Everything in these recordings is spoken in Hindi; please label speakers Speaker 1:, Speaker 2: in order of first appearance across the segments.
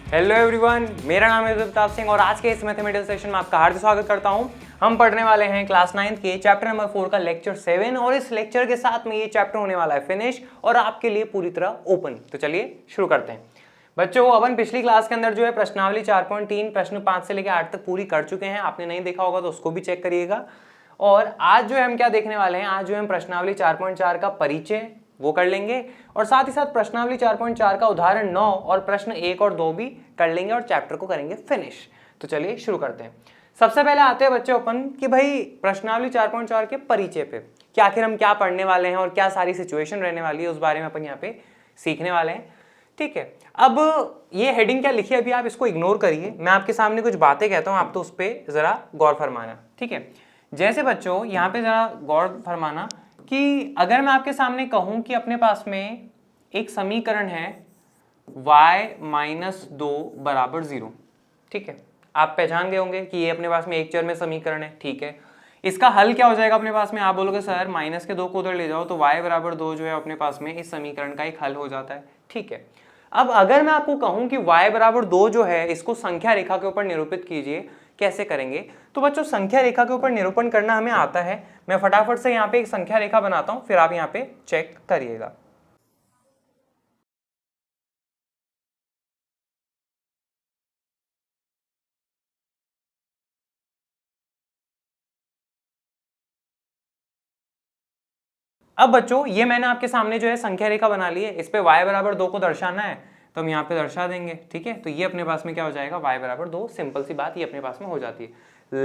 Speaker 1: हेलो एवरीवन, मेरा नाम है प्रताप सिंह और आज के इस मैथमेटिक्स सेशन में आपका हार्दिक स्वागत करता हूं। हम पढ़ने वाले हैं क्लास 9th के चैप्टर नंबर 4 का लेक्चर 7 और इस लेक्चर के साथ में ये चैप्टर होने वाला है फिनिश और आपके लिए पूरी तरह ओपन। तो चलिए शुरू करते हैं। बच्चों, अपन पिछली क्लास के अंदर जो है प्रश्नावली 4.3 प्रश्न 5 से लेकर 8 तक पूरी कर चुके हैं। आपने नहीं देखा होगा तो उसको भी चेक करिएगा। और आज जो है हम क्या देखने वाले हैं, आज जो है हम प्रश्नावली 4.4 का परिचय वो कर लेंगे और साथ ही साथ प्रश्नावली 4.4 का उदाहरण 9 और प्रश्न 1 और 2 भी कर लेंगे और चैप्टर को करेंगे फिनिश। तो चलिए शुरू करते हैं। सबसे पहले आते हैं बच्चों अपन कि भाई प्रश्नावली 4.4 के परिचय पे कि आखिर हम क्या पढ़ने वाले हैं और क्या सारी सिचुएशन रहने वाली है उस बारे में अपन यहाँ पे सीखने वाले हैं। ठीक है, अब ये हेडिंग क्या लिखी है अभी आप इसको इग्नोर करिए। मैं आपके सामने कुछ बातें कहता हूँ, आप तो उस पर जरा गौर फरमाना। ठीक है, जैसे बच्चों यहाँ पे जरा गौर फरमाना कि अगर मैं आपके सामने कहूं कि अपने पास में एक समीकरण है y-2 बराबर 0। ठीक है, आप पहचान गए होंगे कि ये अपने पास में एक चर में समीकरण है। ठीक है, इसका हल क्या हो जाएगा अपने पास में? आप बोलोगे सर माइनस के 2 को उधर ले जाओ तो y बराबर 2 जो है अपने पास में इस समीकरण का एक हल हो जाता है। ठीक है, अब अगर मैं आपको कहूं कि y बराबर 2 जो है इसको संख्या रेखा के ऊपर निरूपित कीजिए, कैसे करेंगे? तो बच्चों संख्या रेखा के ऊपर निरूपण करना हमें आता है। मैं फटाफट से यहाँ पे एक संख्या रेखा बनाता हूं, फिर आप यहाँ पे चेक करिएगा। अब बच्चों ये मैंने आपके सामने जो है संख्या रेखा बना ली है, इस पे y बराबर 2 को दर्शाना है तो हम यहाँ पे दर्शा देंगे। ठीक है, तो ये अपने पास में क्या हो जाएगा y बराबर 2। सिंपल सी बात ये अपने पास में हो जाती है।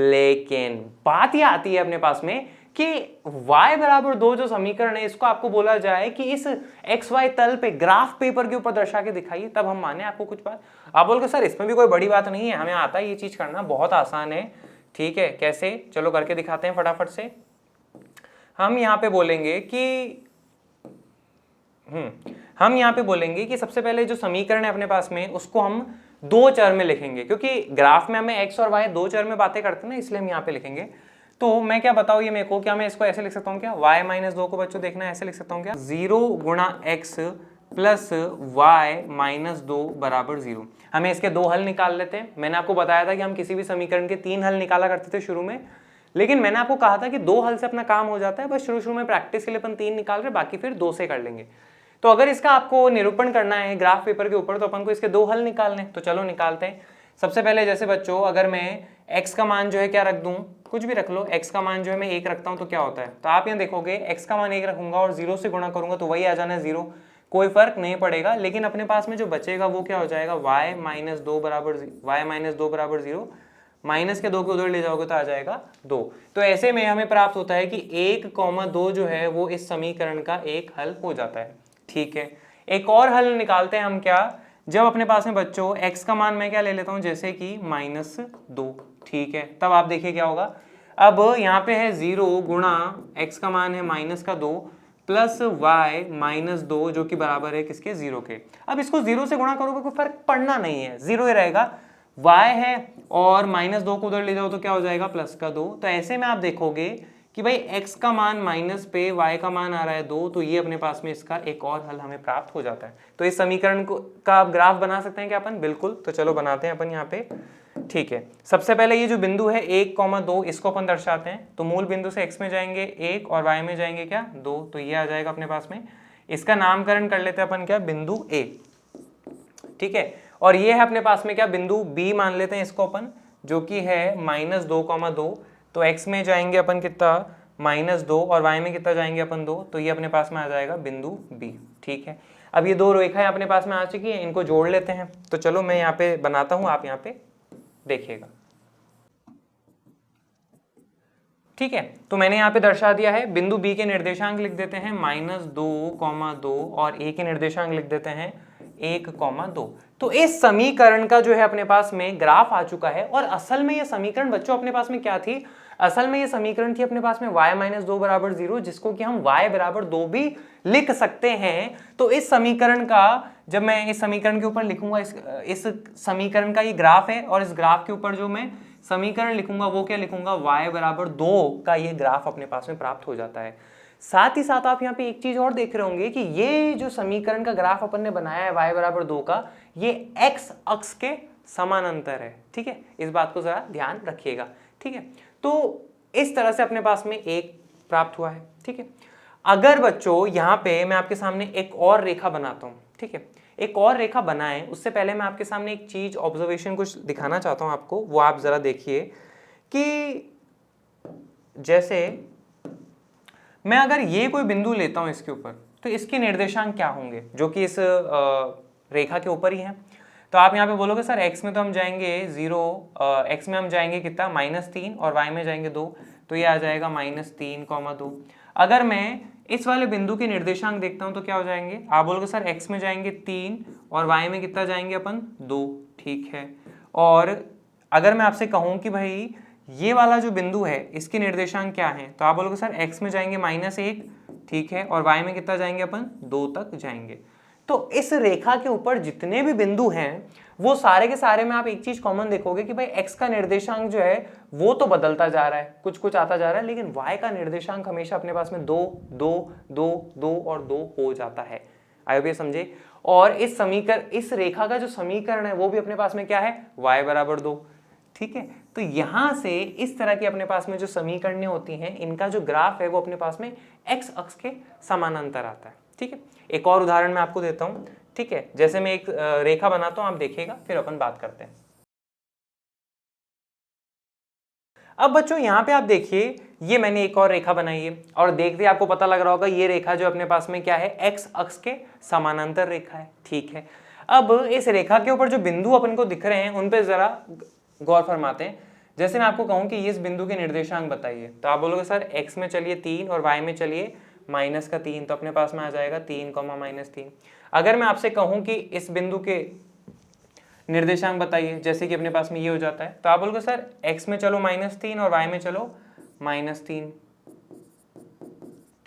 Speaker 1: लेकिन बात ये आती है अपने पास में कि y बराबर 2 जो समीकरण है इसको आपको बोला जाए कि इस xy तल पे ग्राफ पेपर के ऊपर दर्शा के दिखाइए, तब हम माने आपको कुछ बात। आप बोलोगे सर इसमें भी कोई बड़ी बात नहीं है, हमें आता है ये चीज करना, बहुत आसान है। ठीक है, कैसे? चलो करके दिखाते हैं फटाफट से। हम यहाँ पे बोलेंगे कि सबसे पहले जो समीकरण है अपने पास में उसको हम 2 चर में लिखेंगे, क्योंकि ग्राफ में हमें x और y 2 चर में बातें करते हैं ना, इसलिए हम यहाँ पे लिखेंगे। तो मैं क्या बताऊँ ये मेरे को, क्या मैं इसको ऐसे लिख सकता हूँ क्या? y-2 को बच्चों देखना ऐसे लिख सकता हूँ क्या? 0 गुणा x प्लस y-2 बराबर 0। हमें इसके 2 हल निकाल लेते हैं। मैंने आपको बताया था कि हम किसी भी समीकरण के 3 हल निकाला करते थे शुरू में, लेकिन मैंने आपको कहा था कि 2 हल से अपना काम हो जाता है। बस शुरू में प्रैक्टिस के लिए अपन 3 निकाल रहे, बाकी फिर 2 से कर लेंगे। तो अगर इसका आपको निरूपण करना है ग्राफ पेपर के ऊपर तो अपन को इसके 2 हल निकालने, तो चलो निकालते हैं। सबसे पहले जैसे बच्चों अगर मैं x का मान जो है क्या रख दूं, कुछ भी रख लो, x का मान जो है मैं 1 रखता हूं तो क्या होता है? तो आप यहाँ देखोगे x का मान 1 रखूंगा और 0 से गुणा करूंगा तो वही आ जाना है 0, कोई फर्क नहीं पड़ेगा। लेकिन अपने पास में जो बचेगा वो क्या हो जाएगा? y-2 बराबर 0, माइनस के 2 को उधर ले जाओगे तो आ जाएगा 2। तो ऐसे में हमें प्राप्त होता है कि 1,2 जो है वो इस समीकरण का एक हल हो जाता है। ठीक है, एक और हल निकालते हैं हम। क्या? जब अपने पास में बच्चों x का मान मैं क्या ले लेता हूं, जैसे कि -2। ठीक है, तब आप देखिए क्या होगा। अब यहाँ पे है 0 गुणा x का मान है -2 प्लस y-2 जो कि बराबर है किसके? 0 के। अब इसको 0 से गुणा करोगे कोई फर्क पड़ना नहीं है, 0 ही रहेगा। y है और -2 को उधर ले जाओ तो क्या हो जाएगा? +2। तो ऐसे में आप देखोगे कि भाई x का मान माइनस पे y का मान आ रहा है 2, तो ये अपने पास में इसका एक और हल हमें प्राप्त हो जाता है। तो इस समीकरण को का आप ग्राफ बना सकते हैं क्या अपन? बिल्कुल। तो चलो बनाते हैं अपन यहाँ पे। ठीक है, सबसे पहले ये जो बिंदु है 1,2 इसको अपन दर्शाते हैं। तो मूल बिंदु से x में जाएंगे 1 और y में जाएंगे क्या? 2, तो ये आ जाएगा अपने पास में। इसका नामकरण कर लेते हैं अपन क्या? बिंदु A। ठीक है, और ये है अपने पास में क्या? बिंदु B मान लेते हैं इसको अपन, जो कि है -2,2। तो x में जाएंगे अपन कितना? -2 और y में कितना जाएंगे अपन? 2, तो ये अपने पास में आ जाएगा बिंदु B। ठीक है, अब ये 2 रेखाएं अपने पास में आ चुकी हैं, इनको जोड़ लेते हैं। तो चलो मैं यहाँ पे बनाता हूँ, आप यहाँ पे देखिएगा। ठीक है, तो मैंने यहाँ पे दर्शा दिया है। बिंदु B के निर्देशांक लिख देते हैं -2,2 और A के निर्देशांक लिख देते हैं 1,2। तो इस समीकरण का जो है अपने पास में ग्राफ आ चुका है। और असल में ये समीकरण बच्चों अपने पास में क्या थी? असल में ये समीकरण थी अपने पास में y-2 बराबर 0, जिसको कि हम y बराबर 2 भी लिख सकते हैं। तो इस समीकरण का, जब मैं इस समीकरण के ऊपर लिखूंगा, इस समीकरण का ये ग्राफ है और इस ग्राफ के ऊपर जो मैं समीकरण लिखूंगा वो क्या लिखूंगा? y बराबर 2 का ये ग्राफ अपने पास में प्राप्त हो जाता है। साथ ही साथ आप यहाँ पे एक चीज और देख रहे होंगे कि ये जो समीकरण का ग्राफ अपन ने बनाया है y बराबर 2 का, ये x अक्ष के समानांतर है। ठीक है, इस बात को जरा ध्यान रखिएगा। ठीक है, तो इस तरह से अपने पास में एक प्राप्त हुआ है। ठीक है, अगर बच्चों यहाँ पे मैं आपके सामने एक और रेखा बनाता हूँ, ठीक है, एक और रेखा बनाएं उससे पहले मैं आपके सामने एक चीज ऑब्जर्वेशन कुछ दिखाना चाहता हूँ आपको, वो आप जरा देखिए कि जैसे मैं अगर ये कोई बिंदु लेता हूं इसके ऊपर, तो इसके निर्देशांक क्या होंगे जो कि इस रेखा के ऊपर ही है। तो आप यहाँ पे बोलोगे सर x में तो हम जाएंगे 0, x में हम जाएंगे कितना -3 और y में जाएंगे 2, तो ये आ जाएगा -3, 2। अगर मैं इस वाले बिंदु के निर्देशांक देखता हूं तो क्या हो जाएंगे, आप बोलोगे सर x में जाएंगे 3 और y में कितना जाएंगे अपन 2। ठीक है, और अगर मैं आपसे कहूं कि भाई ये वाला जो बिंदु है इसके निर्देशांक क्या है, तो आप बोलोगे सर x में जाएंगे -1, ठीक है, और y में कितना जाएंगे अपन 2 तक जाएंगे। तो इस रेखा के ऊपर जितने भी बिंदु हैं वो सारे के सारे में आप एक चीज कॉमन देखोगे कि भाई x का निर्देशांक जो है वो तो बदलता जा रहा है, कुछ कुछ आता जा रहा है, लेकिन y का निर्देशांक हमेशा अपने पास में 2, 2, 2, 2 और 2 हो जाता है। आई होप ये समझे। और इस रेखा का जो समीकरण है वो भी अपने पास में क्या है, y बराबर 2। ठीक है, तो यहां से इस तरह की अपने पास में जो समीकरणें होती हैं इनका जो ग्राफ है वो अपने पास में x अक्ष के समानांतर आता है। ठीक है, एक और उदाहरण मैं आपको देता हूं। ठीक है, जैसे मैं एक रेखा बनाता हूं, आप देखिएगा, फिर अपन बात करते हैं। अब बच्चों यहाँ पे आप देखिए, ये मैंने एक और रेखा बनाई है और देखते आपको पता लग रहा होगा ये रेखा जो अपने पास में क्या है, x अक्ष के समानांतर रेखा है। ठीक है, अब इस रेखा के ऊपर जो बिंदु अपन को दिख रहे हैं उन पे जरा गौर फरमाते हैं। जैसे मैं आपको कहूं कि इस बिंदु के निर्देशांक बताइए, तो आप बोलोगे सर x में चलिए 3 और y में चलिए -3, तो अपने पास में आ जाएगा 3, -3। अगर मैं आपसे कहूं कि इस बिंदु के निर्देशांक बताइए, जैसे कि अपने पास में ये हो जाता है, तो आप बोलोगे सर x में चलो -3 और y में चलो -3।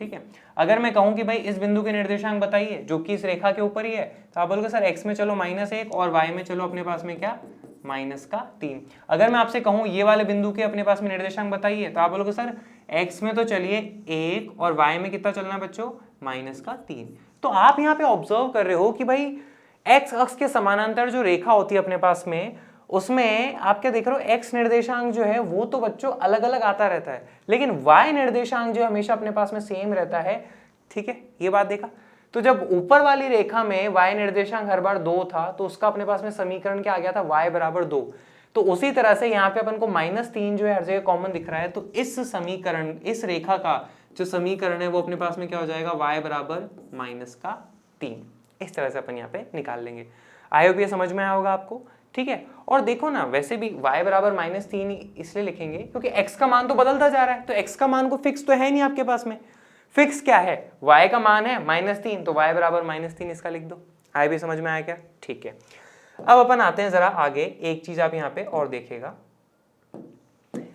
Speaker 1: ठीक है, अगर मैं कहूं कि भाई इस बिंदु के निर्देशांक बताइए जो कि इस रेखा के ऊपर ही है, तो आप बोलोगे सर x में चलो -1 और y में चलो अपने पास में क्या, -3। अगर मैं आपसे कहूं ये वाले बिंदु के अपने पास में निर्देशांक बताइए, तो आप बोलोगे सर x में तो चलिए 1 और y में कितना चलना है बच्चों, -3। तो आप यहाँ पे ऑब्जर्व कर रहे हो कि भाई x अक्ष के समानांतर जो रेखा होती है अपने पास में, उसमें आप क्या देख रहे हो, x निर्देशांक जो है वो तो बच्चों अलग अलग आता रहता है, लेकिन y निर्देशांक जो हमेशा अपने पास में सेम रहता है। ठीक है, ये बात देखा। तो जब ऊपर वाली रेखा में y निर्देशांक हर बार 2 था, तो उसका अपने पास में समीकरण क्या आ गया था, y बराबर 2। तो उसी तरह से यहाँ पे अपन को -3 जो है हर जगह कॉमन दिख रहा है, तो इस समीकरण, इस रेखा का जो समीकरण है वो अपने पास में क्या हो जाएगा, y बराबर -3। इस तरह से अपन यहाँ पे निकाल लेंगे। आई होप ये समझ में आया होगा आपको। ठीक है, और देखो ना, वैसे भी y बराबर -3 इसलिए लिखेंगे क्योंकि x का मान तो बदलता जा रहा है, तो x का मान को फिक्स तो है नहीं आपके पास में। फिक्स क्या है, y का मान है -3, तो y बराबर -3 इसका लिख दो। आई भी समझ में आया क्या। ठीक है, अब अपन आते हैं जरा आगे। एक चीज आप यहाँ पे और देखिएगा,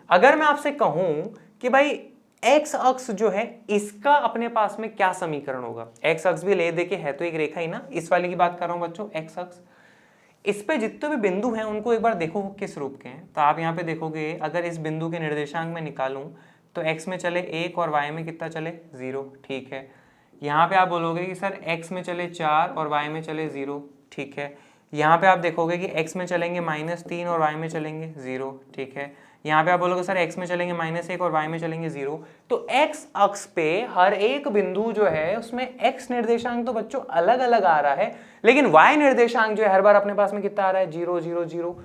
Speaker 1: अगर मैं आपसे कहूं कि भाई x अक्ष जो है इसका अपने पास में क्या समीकरण होगा, x अक्ष भी ले देके है तो एक रेखा ही ना, इस वाले की बात कर रहा हूं बच्चों, x अक्ष। इस पे जितने भी बिंदु हैं उनको एक बार देखो किस रूप के हैं। तो आप यहाँ पे देखोगे, अगर इस बिंदु के निर्देशांक में निकालूं तो x में चले 1 और y में कितना चले 0। ठीक है, यहाँ पे आप बोलोगे कि सर x में चले 4 और y में चले 0। ठीक है, यहाँ पे आप देखोगे कि x में चलेंगे -3 और y में चलेंगे 0। ठीक है, यहाँ पे आप बोलोगे सर x में चलेंगे -1 और y में चलेंगे 0। तो x अक्ष पे हर एक बिंदु जो है उसमें x निर्देशांक तो बच्चों अलग अलग आ रहा है, लेकिन y निर्देशांक जो है हर बार अपने पास में कितना आ रहा है, 0, 0, 0।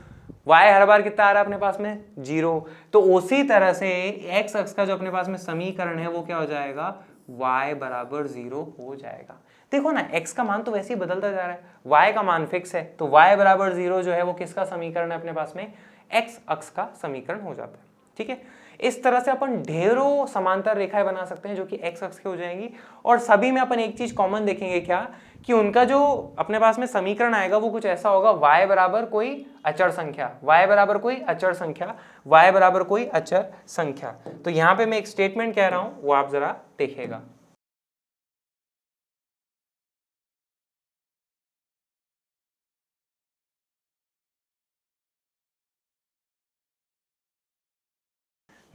Speaker 1: y हर बार कितना आ रहा है अपने पास में, 0। तो उसी तरह से x अक्ष का जो अपने पास में समीकरण है वो क्या हो जाएगा, y बराबर 0 हो जाएगा। देखो ना, x का मान तो वैसे ही बदलता जा रहा है, y का मान फिक्स है, तो y बराबर 0 जो है वो किसका समीकरण है अपने पास में, x अक्ष का समीकरण हो जाता है। ठीक है, इस तरह से अपन ढेरों समांतर रेखाएं बना सकते हैं जो कि x अक्ष की हो जाएंगी, और सभी में अपन एक चीज कॉमन देखेंगे क्या, कि उनका जो अपने पास में समीकरण आएगा वो कुछ ऐसा होगा, y बराबर कोई अचर संख्या, y बराबर कोई अचर संख्या, y बराबर कोई अचर संख्या। तो यहां पे मैं एक स्टेटमेंट कह रहा हूं, वो आप जरा देखिएगा।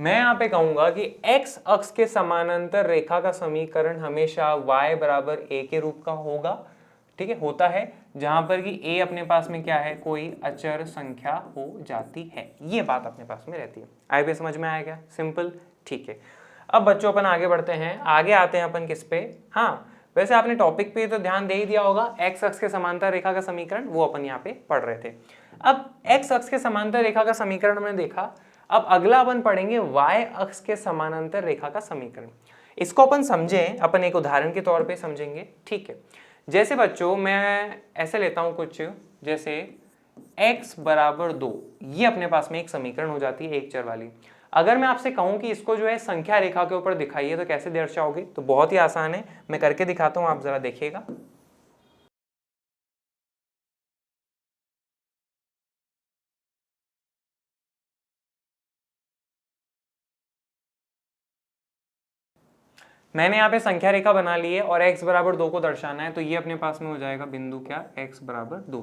Speaker 1: मैं यहाँ पे कहूंगा कि x अक्ष के समानांतर रेखा का समीकरण हमेशा y बराबर a के रूप का होगा, ठीक है, होता है, जहां पर कि a अपने पास में क्या है, कोई अचर संख्या हो जाती है, ये बात अपने पास में रहती है। आई भी समझ में आया क्या? सिंपल, ठीक है। अब बच्चों अपन आगे बढ़ते हैं, आगे आते हैं अपन किस पे, हाँ वैसे आपने टॉपिक पे तो ध्यान दे ही दिया होगा, x अक्ष के समांतर रेखा का समीकरण वो अपन यहाँ पे पढ़ रहे थे। अब x अक्ष के समांतर रेखा का समीकरण हमने देखा, अब अगला अपन पढ़ेंगे y अक्ष के समानांतर रेखा का समीकरण। इसको अपन समझें, अपन एक उदाहरण के तौर पे समझेंगे, ठीक है। जैसे बच्चों मैं ऐसे लेता हूं कुछ, जैसे x बराबर 2, ये अपने पास में एक समीकरण हो जाती है एक चर वाली। अगर मैं आपसे कहूं कि इसको जो है संख्या रेखा के ऊपर दिखाइए तो कैसे दर्शाओगे, तो बहुत ही आसान है, मैं करके दिखाता हूं, आप जरा देखिएगा। मैंने यहाँ पे संख्या रेखा बना ली है और x बराबर 2 को दर्शाना है, तो ये अपने पास में हो जाएगा बिंदु क्या, x बराबर 2।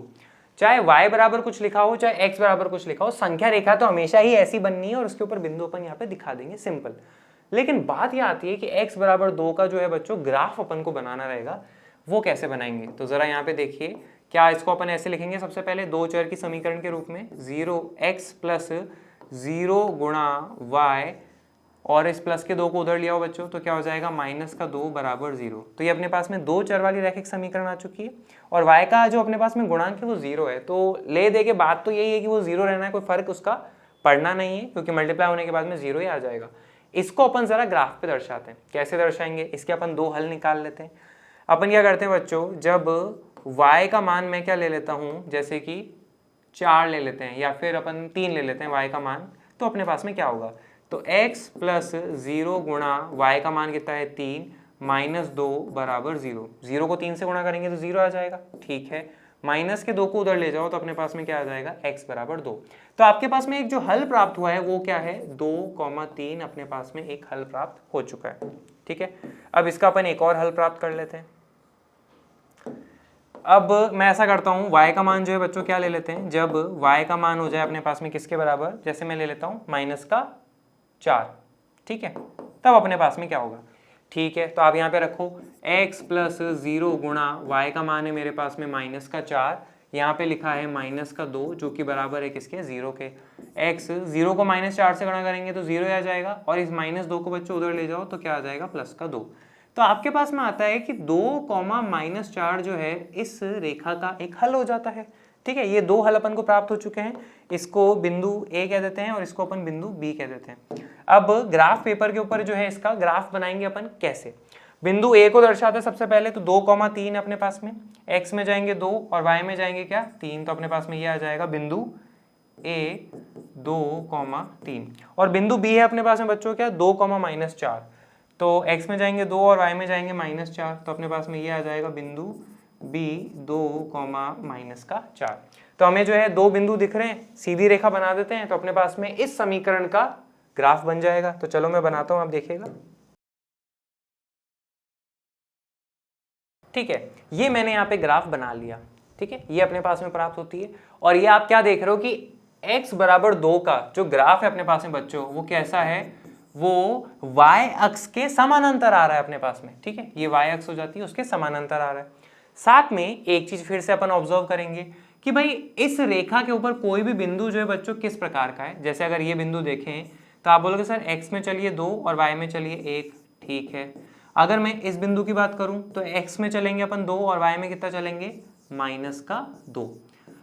Speaker 1: चाहे y बराबर कुछ लिखा हो, चाहे x बराबर कुछ लिखा हो, संख्या रेखा तो हमेशा ही ऐसी बननी है और उसके ऊपर बिंदु अपन यहाँ पे दिखा देंगे, सिंपल। लेकिन बात यह आती है कि x बराबर 2 का जो है बच्चों ग्राफ अपन को बनाना रहेगा, वो कैसे बनाएंगे, तो जरा यहाँ पे देखिए, क्या इसको अपन ऐसे लिखेंगे, सबसे पहले दो चर की समीकरण के रूप में 0x प्लस 0 गुणा y, और इस प्लस के 2 को उधर लिया हो बच्चों, तो क्या हो जाएगा माइनस का 2 बराबर 0। तो ये अपने पास में दो चर वाली रैखिक समीकरण आ चुकी है, और y का जो अपने पास में गुणांक है वो 0 है, तो ले दे के बात तो यही है कि वो 0 रहना है, कोई फर्क उसका पड़ना नहीं है, क्योंकि मल्टीप्लाई होने के बाद में 0 ही आ जाएगा। इसको अपन जरा ग्राफ पे दर्शाते हैं, कैसे दर्शाएंगे, इसके अपन दो हल निकाल लेते हैं। अपन क्या करते हैं बच्चों, जब y का मान मैं क्या ले लेता हूँ, जैसे कि 4 ले लेते हैं, या फिर अपन 3 ले लेते हैं y का मान, तो अपने पास में क्या होगा, तो x प्लस 0 गुणा y का मान कितना है 3 माइनस 2 बराबर 0। 0 को 3 से गुणा करेंगे तो 0 आ जाएगा, ठीक है। माइनस के 2 को उधर ले जाओ तो अपने पास में क्या आ जाएगा, x बराबर 2। तो आपके पास में एक जो हल प्राप्त हुआ है वो क्या है, 2,3 अपने पास में एक हल प्राप्त हो चुका है, ठीक है। अब इसका अपन एक और हल प्राप्त कर लेते हैं। अब मैं ऐसा करता हूँ, y का मान जो है बच्चों क्या ले लेते हैं, जब y का मान हो जाए अपने पास में किसके बराबर, जैसे मैं ले लेता हूँ माइनस का 4, ठीक है, तब अपने पास में क्या होगा, ठीक है। तो आप यहाँ पे रखो x प्लस 0 गुणा y का मान है मेरे पास में माइनस का 4, यहाँ पे लिखा है माइनस का 2, जो कि बराबर है किसके, 0 के। x 0 को माइनस 4 से गुणा करेंगे तो 0 आ जाएगा, और इस माइनस 2 को बच्चों उधर ले जाओ तो क्या आ जाएगा, प्लस का 2। तो आपके पास में आता है कि 2,-4 जो है इस रेखा का एक हल हो जाता है, ठीक है। ये दो हल अपन को प्राप्त हो चुके हैं, इसको बिंदु A कह देते हैं और इसको अपन बिंदु B कह देते हैं। अब ग्राफ पेपर के ऊपर जो है इसका ग्राफ बनाएंगे अपन कैसे, बिंदु A को दर्शाते हैं सबसे पहले, तो 2,3 अपने पास में, x में जाएंगे 2 और y में जाएंगे क्या, 3, तो अपने पास में ये आ जाएगा बिंदु A 2,3, और बिंदु B है अपने पास में बच्चों क्या, 2,-4, तो x में जाएंगे 2 और y में जाएंगे -4, तो अपने पास में ये आ जाएगा बिंदु B 2,-4। तो हमें जो है दो बिंदु दिख रहे हैं, सीधी रेखा बना देते हैं, तो अपने पास में इस समीकरण का ग्राफ बन जाएगा। तो चलो मैं बनाता हूं, आप देखिएगा, ठीक है। ये मैंने यहाँ पे ग्राफ बना लिया, ठीक है, ये अपने पास में प्राप्त होती है। और ये आप क्या देख रहे हो कि x बराबर 2 का जो ग्राफ है अपने पास में बच्चों, वो कैसा है, वो y अक्ष के समानांतर आ रहा है अपने पास में, ठीक है, ये y अक्ष हो जाती है, उसके समानांतर आ रहा है। साथ में एक चीज फिर से अपन ऑब्जर्व करेंगे कि भाई इस रेखा के ऊपर कोई भी बिंदु जो है बच्चों किस प्रकार का है। जैसे अगर ये बिंदु देखें तो आप बोलोगे सर x में चलिए 2 और y में चलिए 1, ठीक है। अगर मैं इस बिंदु की बात करूं तो x में चलेंगे अपन 2 और y में कितना चलेंगे, -2।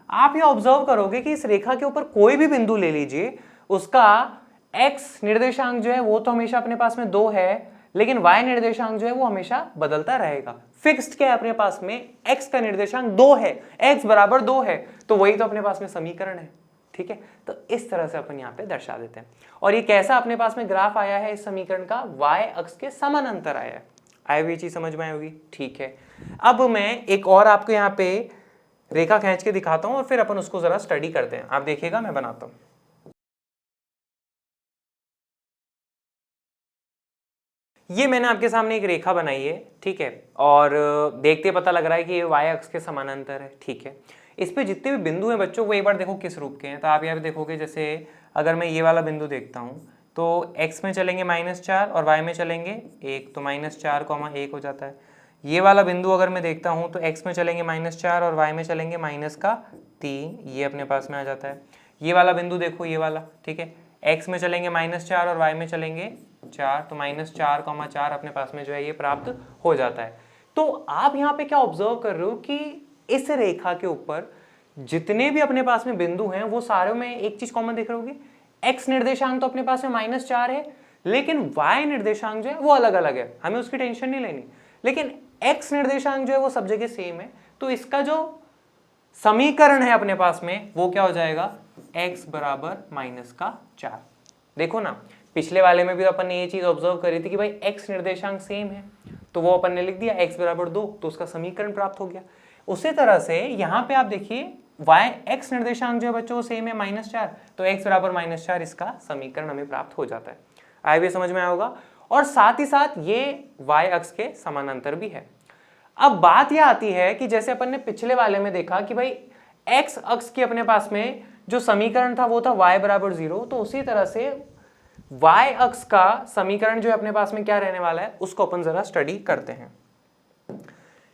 Speaker 1: आप ये ऑब्जर्व करोगे कि इस रेखा के ऊपर कोई भी बिंदु ले लीजिए, उसका x निर्देशांक जो है वो तो हमेशा अपने पास में 2 है, लेकिन y निर्देशांक जो है वो हमेशा बदलता रहेगा। फिक्स्ड क्या है अपने पास में, x का निर्देशांक 2 है, x बराबर 2 है, तो वही तो अपने पास में समीकरण है, ठीक है। तो इस तरह से अपन यहाँ पे दर्शा देते हैं। और ये कैसा अपने पास में ग्राफ आया है इस समीकरण का, y अक्ष के समानांतर आया है। आई हुई चीज समझ में आई होगी, ठीक है। अब मैं एक और आपको यहाँ पे रेखा खींच के दिखाता हूँ और फिर अपन उसको जरा स्टडी करते हैं। आप देखिएगा, मैं बनाता हूँ। ये मैंने आपके सामने एक रेखा बनाई है, ठीक है, और देखते पता लग रहा है कि ये y अक्ष के समानांतर है, ठीक है। इस पे जितने भी बिंदु हैं बच्चों, वो एक बार देखो किस रूप के हैं। तो आप यहाँ पे देखोगे, जैसे अगर मैं ये वाला बिंदु देखता हूँ, तो x में चलेंगे -4 और y में चलेंगे 1, तो -4, 1 हो जाता है। ये वाला बिंदु अगर मैं देखता हूँ तो x में चलेंगे -4 और y में चलेंगे -3, ये अपने पास में आ जाता है। ये वाला बिंदु देखो, ये वाला, ठीक है, x में चलेंगे -4 और y में चलेंगे 4, तो -4, 4 अपने पास में जो है ये प्राप्त हो जाता है। तो आप यहाँ पे क्या ऑब्जर्व कर रहे हो कि इस रेखा के ऊपर जितने भी अपने पास में बिंदु हैं वो सारे में एक चीज कॉमन देख रहे होगे, x निर्देशांक तो अपने पास में -4 है, लेकिन y निर्देशांक जो है वो अलग अलग है, हमें उसकी टेंशन नहीं लेनी, लेकिन x निर्देशांक जो है वो सब जगह सेम है। तो इसका जो समीकरण है अपने पास में वो क्या हो जाएगा, x बराबर -4। देखो ना, पिछले वाले में भी अपन ने ये चीज ऑब्जर्व करी थी कि भाई x निर्देशांक सेम है, तो वो अपन ने लिख दिया x बराबर 2, तो उसका समीकरण प्राप्त हो गया। उसी तरह से यहाँ पे आप देखिए x निर्देशांक जो है बच्चों सेम है -4, तो x बराबर -4 इसका समीकरण हमें प्राप्त हो जाता है। आए भी समझ में आया होगा। और साथ ही साथ ये y अक्ष के समानांतर भी है। अब बात यह आती है कि जैसे अपन ने पिछले वाले में देखा कि भाई x अक्ष के अपने पास में जो समीकरण था वो था y बराबर 0, तो उसी तरह से y अक्ष का समीकरण जो है अपने पास में क्या रहने वाला है उसको अपन जरा स्टडी करते हैं।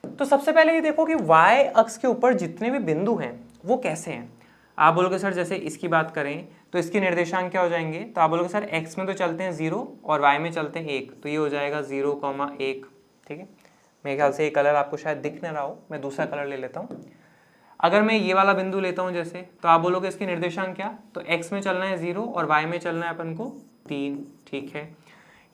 Speaker 1: तो सबसे पहले ये देखो कि y अक्ष के ऊपर जितने भी बिंदु हैं वो कैसे हैं। आप बोलोगे सर जैसे इसकी बात करें तो इसके निर्देशांक क्या हो जाएंगे, तो आप बोलोगे सर x में तो चलते हैं 0 और y में चलते हैं 1, तो ये हो जाएगा 0, 1, ठीक है। मेरे ख्याल से ये कलर आपको शायद दिख ना रहा हो, मैं दूसरा कलर ले लेता हूँ। अगर मैं ये वाला बिंदु लेता हूँ जैसे, तो आप बोलोगे इसके निर्देशांक क्या, तो x में चलना है 0 और y में चलना है अपन को 3, ठीक है।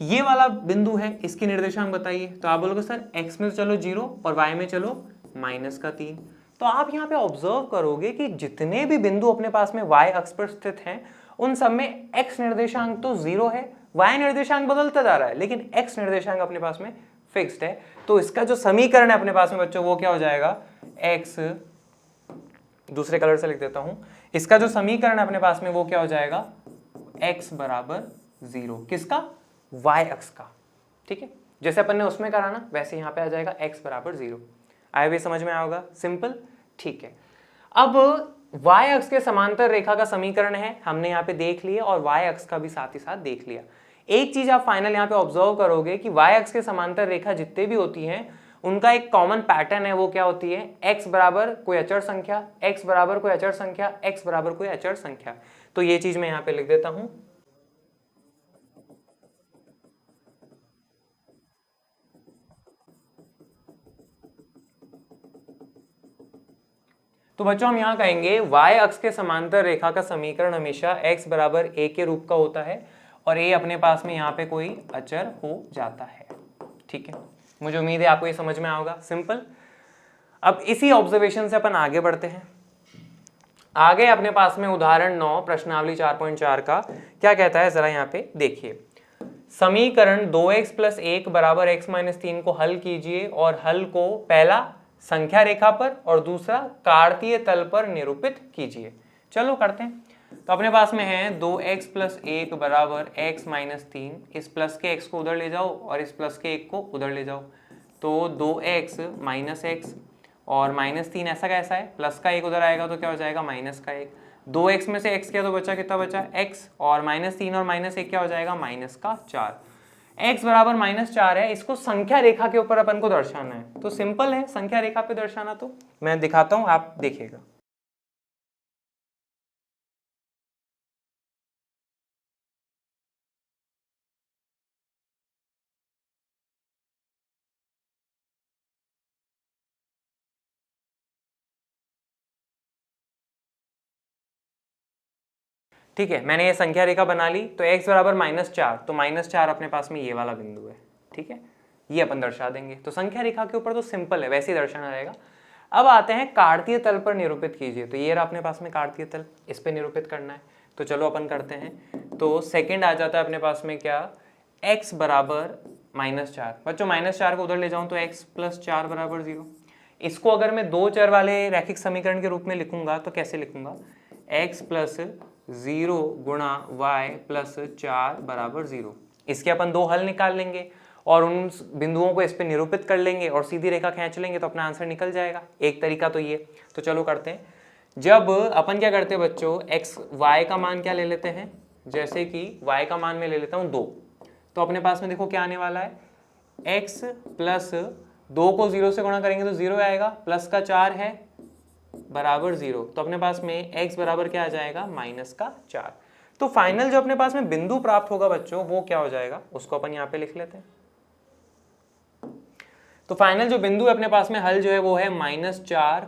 Speaker 1: ये वाला बिंदु है, इसकी निर्देशांक बताइए, तो आप बोलोगे सर x में तो चलो 0 और y में चलो -3। तो आप यहाँ पे ऑब्जर्व करोगे कि जितने भी बिंदु अपने पास में y अक्ष पर स्थित हैं उन सब में x निर्देशांक तो 0 है, y निर्देशांक बदलता जा रहा है, लेकिन x निर्देशांक अपने पास में फिक्स्ड है। तो इसका जो समीकरण है अपने पास में बच्चों वो क्या हो जाएगा, x, दूसरे कलर से लिख देता हूं, इसका जो समीकरण है अपने पास में वो क्या हो जाएगा, x बराबर 0, किसका, y अक्ष का, ठीक है। जैसे अपन ने उसमें करा ना वैसे यहाँ पे आ जाएगा x बराबर 0। आया भी समझ में आया होगा, सिंपल, ठीक है। अब y अक्ष के समांतर रेखा का समीकरण है हमने यहाँ पे देख लिया और y अक्ष का भी साथ ही साथ देख लिया। एक चीज आप फाइनल यहाँ पे ऑब्जर्व करोगे कि y अक्ष के समांतर रेखा जितने भी होती हैं उनका एक कॉमन पैटर्न है, वो क्या होती है, x बराबर कोई अचर संख्या, x बराबर कोई अचर संख्या, x बराबर कोई अचर संख्या। तो ये चीज मैं यहाँ पे लिख देता हूं। तो बच्चों हम यहाँ कहेंगे y अक्ष के समांतर रेखा का समीकरण हमेशा x बराबर a के रूप का होता है और a अपने पास में यहाँ पे कोई अचर हो जाता है, ठीक है। मुझे उम्मीद है आपको ये समझ में आएगा, सिंपल। अब इसी ऑब्जर्वेशन से अपन आगे बढ़ते हैं। आगे अपने पास में उदाहरण 9 प्रश्नावली 4.4 का क्या कहता है जरा यहाँ पे देखिए। समीकरण 2x + 1 बराबर x - 3 को हल कीजिए और हल को पहला संख्या रेखा पर और दूसरा कार्तीय तल पर निरूपित कीजिए। चलो करते हैं। तो अपने पास में है 2x + 1 बराबर x - 3, इस प्लस के x को उधर ले जाओ और इस प्लस के 1 को उधर ले जाओ, तो 2x - x और -3 ऐसा कैसा है, प्लस का 1 उधर आएगा तो क्या हो जाएगा, माइनस का 1। 2x में से x किया तो बचा कितना बचा, x, और -3 और -1 क्या हो जाएगा, -4। x बराबर -4 है, इसको संख्या रेखा के ऊपर अपन को दर्शाना है, तो सिंपल है संख्या रेखा पे दर्शाना। तो मैं दिखाता हूं, आप देखिएगा। ठीक है, मैंने ये संख्या रेखा बना ली, तो x बराबर -4, तो -4 अपने पास में ये वाला बिंदु है, ठीक है, ये अपन दर्शा देंगे। तो संख्या रेखा के ऊपर तो सिंपल है, वैसे ही दर्शाना रहेगा। अब आते हैं कार्तीय तल पर निरूपित कीजिए, तो ये रहा अपने पास में कार्तीय तल, इस पे निरूपित करना है, तो चलो अपन करते हैं। तो सेकंड आ जाता है अपने पास में क्या, x बराबर -4। बच्चों -4 को उधर ले जाऊं तो x + 4 बराबर 0। इसको अगर मैं दो चर वाले रैखिक समीकरण के रूप में लिखूंगा तो कैसे लिखूंगा, x + 0 गुणा y + 4 बराबर 0। इसके अपन दो हल निकाल लेंगे और उन बिंदुओं को इस पे निरूपित कर लेंगे और सीधी रेखा खींच लेंगे तो अपना आंसर निकल जाएगा। एक तरीका तो ये, तो चलो करते हैं। जब अपन क्या करते हैं बच्चों, x y का मान क्या ले लेते हैं, जैसे कि y का मान मैं ले लेता हूँ 2, तो अपने पास में देखो क्या आने वाला है, x प्लस 2 को 0 से गुणा करेंगे तो 0 आएगा, प्लस का 4 है बराबर 0, तो अपने पास में x बराबर क्या आ जाएगा, माइनस का 4। तो फाइनल जो अपने पास में बिंदु प्राप्त होगा बच्चों वो क्या हो जाएगा, उसको अपन यहाँ पे लिख लेते हैं। तो फाइनल जो बिंदु है अपने पास में हल जो है वो है -4,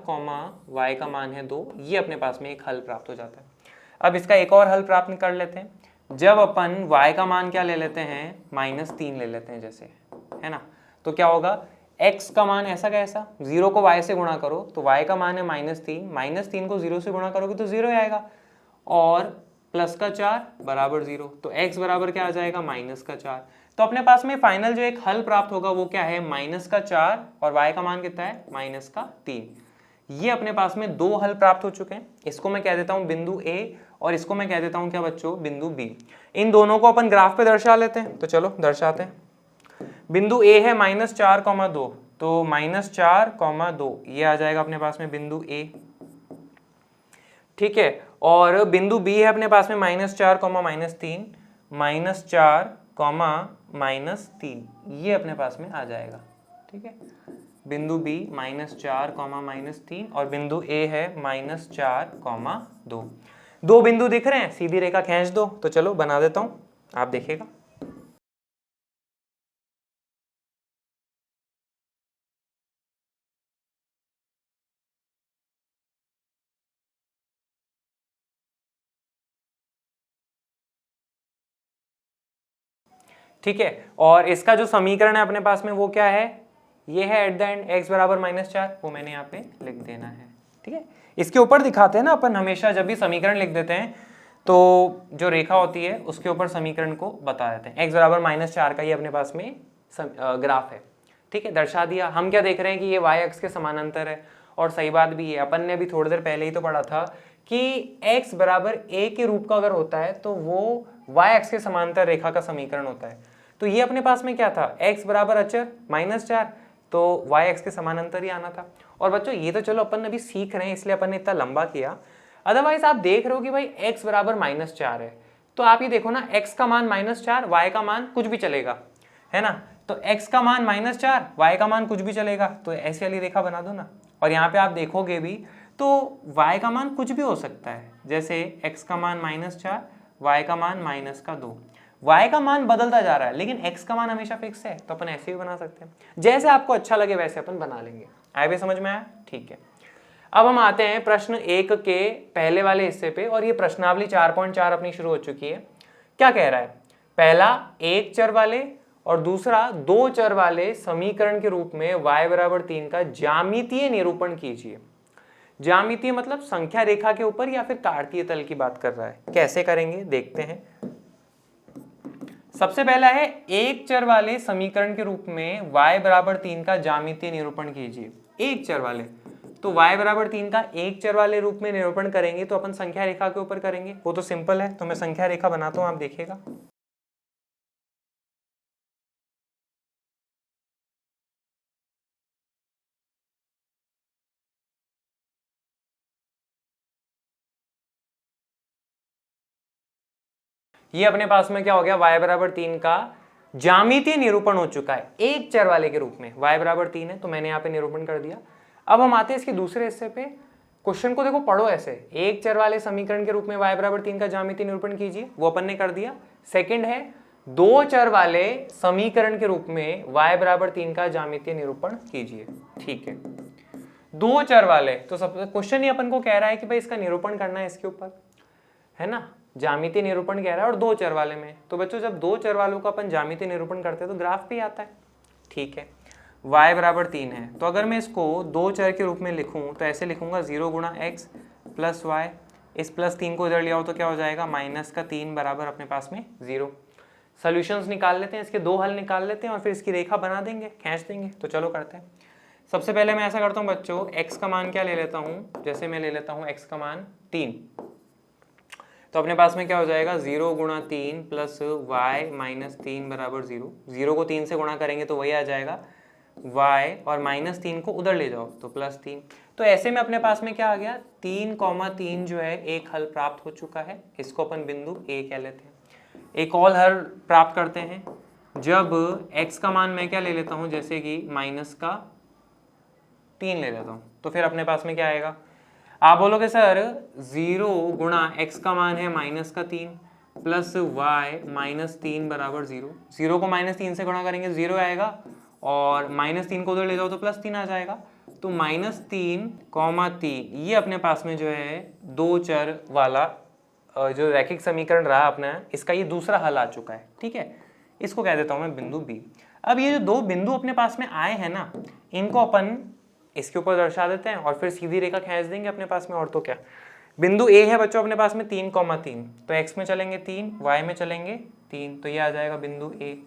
Speaker 1: y का मान है 2, ये अपने पास में एक हल प्राप्त हो जाता है। अब इसका एक और हल प्राप्त कर लेते हैं। जब अपन y का मान क्या ले लेते हैं, -3 ले लेते हैं जैसे, है ना, तो क्या होगा, x का मान ऐसा कैसा, 0 को y से गुणा करो तो y का मान है -3 को 0 से गुणा करोगे तो 0 आएगा, और प्लस का 4 बराबर 0, तो x बराबर क्या आ जाएगा, माइनस का 4। तो अपने पास में फाइनल जो एक हल प्राप्त होगा वो क्या है, माइनस का 4, और y का मान कितना है, माइनस का 3। ये अपने पास में दो हल प्राप्त हो चुके हैं। इसको मैं कह देता हूं बिंदु A और इसको मैं कह देता हूं क्या बच्चों, बिंदु B। इन दोनों को अपन ग्राफ पे दर्शा लेते हैं, तो चलो दर्शाते हैं। बिंदु A है -4,2, तो -4,2 ये आ जाएगा अपने पास में बिंदु A, ठीक है। और बिंदु B है अपने पास में -4, -3, -4, -3 ये अपने पास में आ जाएगा, ठीक है। बिंदु B -4, -3 और बिंदु A है -4,2। दो बिंदु दिख रहे हैं, सीधी रेखा खींच दो, तो चलो बना देता हूं, आप देखिएगा। ठीक है, और इसका जो समीकरण है अपने पास में वो क्या है, ये है एट द एंड x बराबर -4, वो मैंने यहाँ पे लिख देना है, ठीक है। इसके ऊपर दिखाते हैं ना अपन, हमेशा जब भी समीकरण लिख देते हैं तो जो रेखा होती है उसके ऊपर समीकरण को बता देते हैं। x बराबर -4 का ये अपने पास में ग्राफ है, ठीक है, दर्शा दिया। हम क्या देख रहे हैं कि ये y अक्ष के समानांतर है, और सही बात भी है, अपन ने अभी थोड़ी देर पहले ही तो पढ़ा था कि x बराबर a के रूप का अगर होता है तो वो y अक्ष के समांतर रेखा का समीकरण होता है। तो ये अपने पास में क्या था, x बराबर अचर -4, तो y अक्ष के समानांतर ही आना था। और बच्चों ये तो चलो अपन अभी सीख रहे हैं इसलिए अपन ने इतना लंबा किया, अदरवाइज आप देख रहे हो कि भाई x बराबर -4 है, तो आप ये देखो ना, x का मान -4, y का मान कुछ भी चलेगा, है ना। तो x का मान -4, y का मान कुछ भी चलेगा, तो ऐसी वाली रेखा बना दो ना। और यहाँ पे आप देखोगे भी तो y का मान कुछ भी हो सकता है, जैसे x का मान -4, y का मान -2। y का मान बदलता जा रहा है लेकिन x का मान हमेशा फिक्स है, तो अपन ऐसे भी बना सकते हैं, जैसे आपको अच्छा लगे वैसे अपन बना लेंगे। आए भी समझ में आया, ठीक है। अब हम आते हैं प्रश्न 1 के पहले वाले हिस्से पे, और ये प्रश्नावली 4.4 अपनी शुरू हो चुकी है। क्या कह रहा है, पहला एक चर वाले और दूसरा दो चर वाले समीकरण के रूप में y बराबर 3 का ज्यामितीय निरूपण कीजिए। ज्यामितीय मतलब संख्या रेखा के ऊपर या फिर कार्तीय तल की बात कर रहा है। कैसे करेंगे देखते हैं। सबसे पहला है एक चर वाले समीकरण के रूप में y बराबर 3 का ज्यामितीय निरूपण कीजिए। एक चर वाले, तो y बराबर 3 का एक चर वाले रूप में निरूपण करेंगे तो अपन संख्या रेखा के ऊपर करेंगे, वो तो सिंपल है। तो मैं संख्या रेखा बनाता हूं, आप देखिएगा। ये अपने पास में क्या हो गया, y बराबर 3 का ज्यामितीय निरूपण हो चुका है एक चर वाले के रूप में। y बराबर 3 है तो मैंने यहाँ पे निरूपण कर दिया। अब हम आते हैं इसके दूसरे हिस्से पे। क्वेश्चन को देखो, पढ़ो ऐसे, एक चर वाले समीकरण के रूप में y बराबर 3 का ज्यामितीय निरूपण कीजिए, वो अपन ने कर दिया। सेकंड है दो चर वाले समीकरण के रूप में y बराबर 3 का ज्यामितीय निरूपण कीजिए, ठीक है। दो चर वाले, तो सब क्वेश्चन ही अपन को कह रहा है कि भाई इसका निरूपण करना है इसके ऊपर, है ना। ज्यामितीय निरूपण कह रहा है और दो चर वाले में, तो बच्चों जब दो चर वालों का अपन ज्यामितीय निरूपण करते हैं तो ग्राफ पे आता है, ठीक है। y बराबर 3 है, तो अगर मैं इसको दो चर के रूप में लिखूं तो ऐसे लिखूंगा 0 गुणा x प्लस y, इस +3 को इधर ले आओ तो क्या हो जाएगा, -3 बराबर अपने पास में 0। सॉल्यूशंस निकाल लेते हैं, इसके दो हल निकाल लेते हैं और फिर इसकी रेखा बना देंगे, खींच देंगे। तो चलो करते हैं। सबसे पहले मैं ऐसा करता हूँ बच्चों, x का मान क्या ले लेता हूँ, जैसे मैं ले लेता हूँ x का मान 3, तो अपने पास में क्या हो जाएगा, 0 गुणा 3 प्लस y -3 बराबर 0। 0 को 3 से गुणा करेंगे तो वही आ जाएगा y और -3 को उधर ले जाओ तो +3। तो ऐसे में अपने पास में क्या आ गया, 3,3 जो है एक हल प्राप्त हो चुका है। इसको अपन बिंदु A कह लेते हैं। एक और हल प्राप्त करते हैं जब x का मान मैं क्या ले लेता हूं, जैसे कि -3 ले लेता हूं, तो फिर अपने पास में क्या आएगा। आप बोलोगे सर 0 गुणा x का मान है -3 प्लस y -3 बराबर 0। 0 को -3 से गुणा करेंगे 0 आएगा और -3 को उधर ले जाओ तो +3 आ जाएगा। तो -3,3 ये अपने पास में जो है दो चर वाला जो रैखिक समीकरण रहा अपना, इसका ये दूसरा हल आ चुका है। ठीक है, इसको कह देता हूं मैं बिंदु बी। अब ये जो दो बिंदु अपने पास में आए हैं ना, इनको अपन इसके ऊपर दर्शा देते हैं और फिर सीधी रेखा खींच देंगे अपने पास में। और तो क्या, बिंदु ए है बच्चों अपने पास में 3,3, तो x में चलेंगे 3, y में चलेंगे 3, तो ये आ जाएगा बिंदु ए।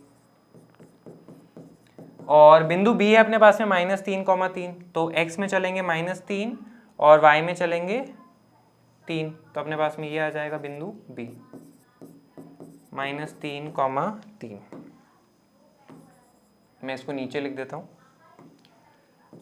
Speaker 1: और बिंदु बी है अपने पास में -3,3, तो x में चलेंगे -3 और y में चलेंगे 3, तो अपने पास में ये आ जाएगा बिंदु बी -3,3। मैं इसको नीचे लिख देता हूं।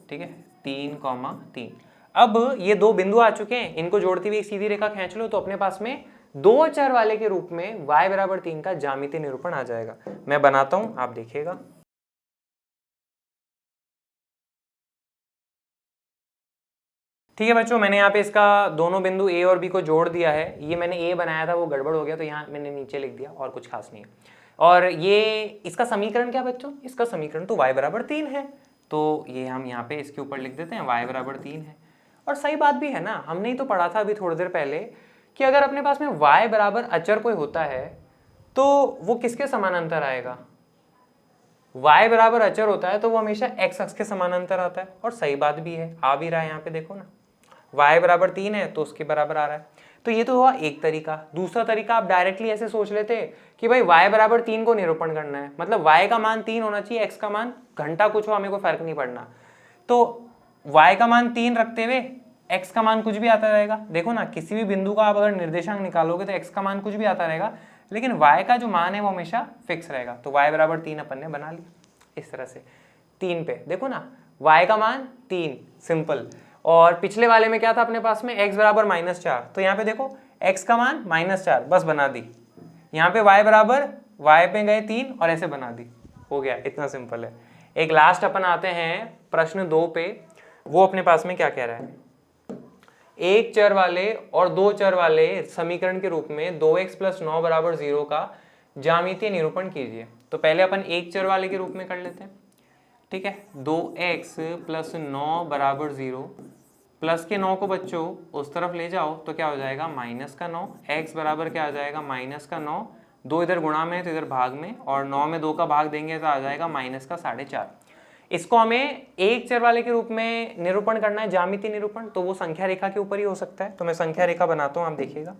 Speaker 1: ठीक है, 3,3। अब ये दो बिंदु आ चुके हैं, इनको जोड़ती हुई एक सीधी रेखा खींच लो, तो अपने पास में दो चर वाले के रूप में y बराबर 3 का ज्यामितीय निरूपण आ जाएगा। मैं बनाता हूं, आप देखिएगा। ठीक है बच्चों, मैंने यहाँ पे इसका दोनों बिंदु a और b को जोड़ दिया है। ये मैंने a बनाया था, वो गड़बड़ हो गया, तो यहाँ मैंने नीचे लिख दिया, और कुछ खास नहीं है। और ये इसका समीकरण क्या बच्चों, इसका समीकरण तो y बराबर 3 है, तो ये हम यहाँ पे इसके ऊपर लिख देते हैं y बराबर 3 है। और सही बात भी है ना, हमने ही तो पढ़ा था अभी थोड़ी देर पहले कि अगर अपने पास में y बराबर अचर कोई होता है तो वो किसके समानांतर आएगा। y बराबर अचर होता है तो वो हमेशा x अक्ष के समानांतर आता है, और सही बात भी है, आ भी रहा है। यहाँ पे देखो ना, y बराबर 3 है तो उसके बराबर आ रहा है। तो ये तो हुआ एक तरीका। दूसरा तरीका आप डायरेक्टली ऐसे सोच लेते कि भाई y बराबर 3 को निरूपण करना है, मतलब y का मान 3 होना चाहिए, x का मान घंटा कुछ हो, हमें कोई फर्क नहीं पड़ना। तो y का मान 3 रखते हुए x का मान कुछ भी आता रहेगा। देखो ना, किसी भी बिंदु का आप अगर निर्देशांक निकालोगे तो x का मान कुछ भी आता रहेगा, लेकिन y का जो मान है वो हमेशा फिक्स रहेगा। तो y बराबर 3 अपन ने बना लिया इस तरह से। 3 पे देखो ना, y का मान 3, सिंपल। और पिछले वाले में क्या था अपने पास में, x बराबर -4, तो यहाँ पे देखो x का मान -4, बस बना दी। यहाँ पे y बराबर, y पे गए 3 और ऐसे बना दी, हो गया, इतना सिंपल है। एक लास्ट अपन आते हैं प्रश्न 2 पे। वो अपने पास में क्या कह रहा है, एक चर वाले और दो चर वाले समीकरण के रूप में 2x + 9 बराबर 0 का ज्यामितीय निरूपण कीजिए। तो पहले अपन एक चर वाले के रूप में कर लेते हैं। ठीक है, 2x + 9 बराबर 0, प्लस के 9 को बच्चों उस तरफ ले जाओ तो क्या हो जाएगा, -9। x बराबर क्या आ जाएगा, -9। 2 इधर गुणा में है तो इधर भाग में, और 9 में 2 का भाग देंगे तो आ जाएगा -4.5। इसको हमें एक चर वाले के रूप में निरूपण करना है, ज्यामितीय निरूपण, तो वो संख्या रेखा के ऊपर ही हो सकता है। तो मैं संख्या रेखा बनाता हूं, आप देखिएगा।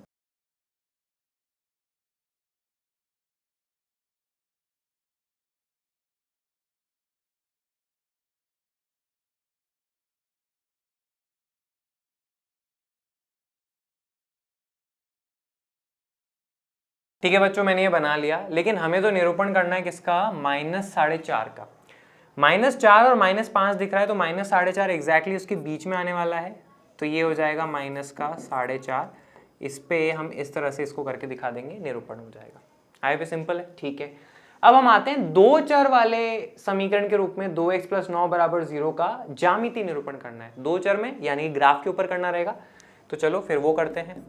Speaker 1: ठीक है बच्चों, मैंने ये बना लिया, लेकिन हमें तो निरूपण करना है किसका, -4.5 का। -4 और -5 दिख रहा है, तो -4.5 एग्जैक्टली उसके बीच में आने वाला है, तो ये हो जाएगा -4.5। इस पे हम इस तरह से इसको करके दिखा देंगे, निरूपण हो जाएगा। आए पे सिंपल है। ठीक है, अब हम आते हैं दो चर वाले समीकरण के रूप में 2x + 9 बराबर 0 का ज्यामितीय निरूपण करना है। दो चर में यानी ग्राफ के ऊपर करना रहेगा, तो चलो फिर वो करते हैं।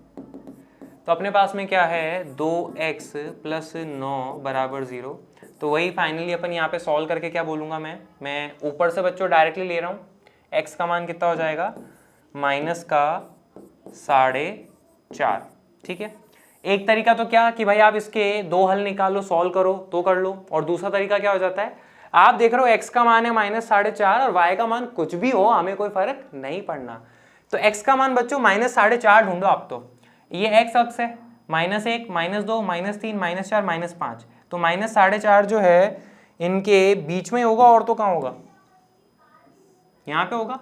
Speaker 1: तो अपने पास में क्या है, 2x + 9 बराबर 0। तो वही फाइनली अपन यहाँ पे सॉल्व करके क्या बोलूँगा मैं ऊपर से बच्चों डायरेक्टली ले रहा हूँ। x का मान कितना हो जाएगा, -4.5। ठीक है, एक तरीका तो क्या कि भाई आप इसके दो हल निकालो, सॉल्व करो तो कर लो। और दूसरा तरीका क्या हो जाता है, आप देख रहे हो x का मान है -4.5 और y का मान कुछ भी हो, हमें कोई फर्क नहीं पड़ना। तो x का मान बच्चों -4.5 ढूंढो आप। तो ये x अक्ष है, -1, -2, -3, -4, -5, तो -4.5 जो है इनके बीच में होगा, और तो कहाँ होगा, यहाँ पे होगा।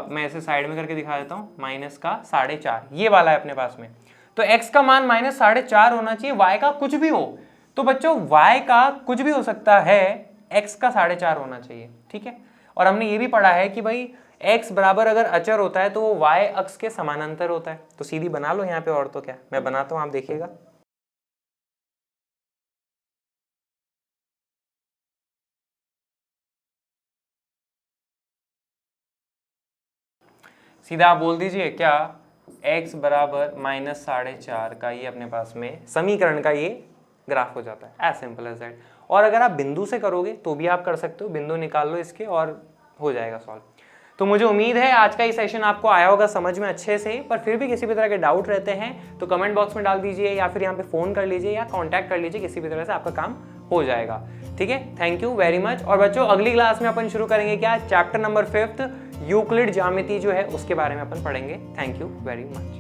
Speaker 1: मैं ऐसे साइड में करके दिखा देता हूँ, -4.5 ये वाला है अपने पास में। तो x का मान -4.5 होना चाहिए, y का कुछ भी हो। तो बच्चों y का कुछ भी हो सकता है, x का 4.5 होना चाहिए, ठीक है। और हमने ये भी पढ़ा है कि भाई x बराबर अगर अचर होता है तो वो y अक्ष के समानांतर होता है। तो सीधी बना लो यहाँ पे, और तो क्या, मैं बनाता हूँ, आप देखिएगा। सीधा आप बोल दीजिए क्या, x बराबर -4.5 का ये अपने पास में समीकरण का ये ग्राफ हो जाता है, एज सिंपल एज दैट। और अगर आप बिंदु से करोगे तो भी आप कर सकते हो, बिंदु निकाल लो इसके और हो जाएगा सॉल्व। तो मुझे उम्मीद है आज का ये सेशन आपको आया होगा समझ में अच्छे से, पर फिर भी किसी भी तरह के डाउट रहते हैं तो कमेंट बॉक्स में डाल दीजिए, या फिर यहाँ पे फोन कर लीजिए या कॉन्टैक्ट कर लीजिए, किसी भी तरह से आपका काम हो जाएगा, ठीक है। Thank you very much. और बच्चों अगली क्लास में अपन शुरू करेंगे क्या, चैप्टर नंबर 5 यूक्लिड ज्यामिति जो है उसके बारे में अपन पढ़ेंगे। Thank you very much.